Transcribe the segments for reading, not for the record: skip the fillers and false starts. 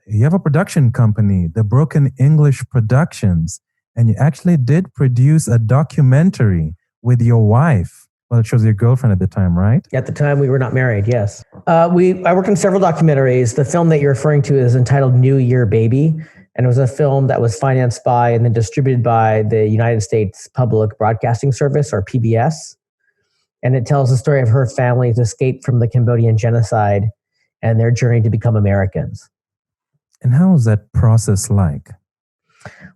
you have a production company, the Broken English Productions, and you actually did produce a documentary with your wife. Well, it shows your girlfriend at the time, right? At the time, we were not married, yes. I worked on several documentaries. The film that you're referring to is entitled New Year Baby, and it was a film that was financed by and then distributed by the United States Public Broadcasting Service, or PBS. And it tells the story of her family's escape from the Cambodian genocide and their journey to become Americans. And how was that process like?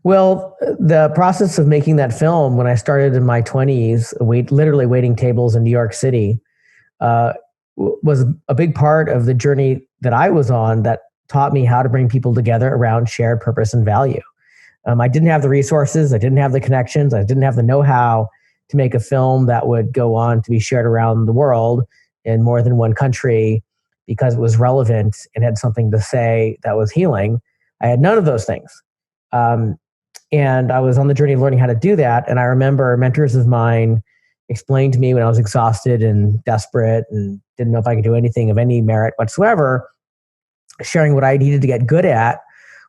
Well, the process of making that film, when I started in my 20s, literally waiting tables in New York City, was a big part of the journey that I was on that taught me how to bring people together around shared purpose and value. I didn't have the resources, I didn't have the connections, I didn't have the know-how to make a film that would go on to be shared around the world in more than one country because it was relevant and had something to say that was healing. I had none of those things. And I was on the journey of learning how to do that. And I remember mentors of mine explained to me when I was exhausted and desperate and didn't know if I could do anything of any merit whatsoever, sharing what I needed to get good at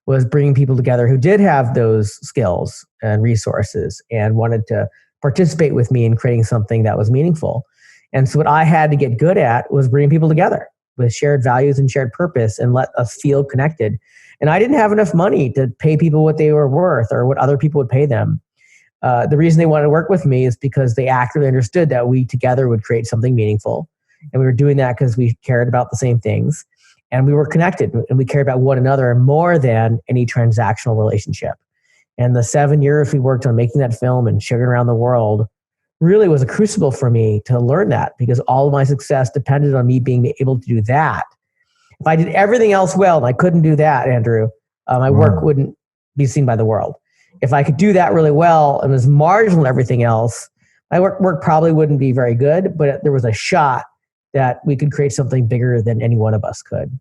was bringing people together who did have those skills and resources and wanted to participate with me in creating something that was meaningful. And so what I had to get good at was bringing people together with shared values and shared purpose and let us feel connected. And I didn't have enough money to pay people what they were worth or what other people would pay them. The reason they wanted to work with me is because they accurately understood that we together would create something meaningful. And we were doing that because we cared about the same things. And we were connected and we cared about one another more than any transactional relationship. And the 7 years we worked on making that film and sharing it around the world really was a crucible for me to learn that, because all of my success depended on me being able to do that. If I did everything else well and I couldn't do that, Andrew, my work wouldn't be seen by the world. If I could do that really well and was marginal in everything else, my work probably wouldn't be very good, but there was a shot that we could create something bigger than any one of us could.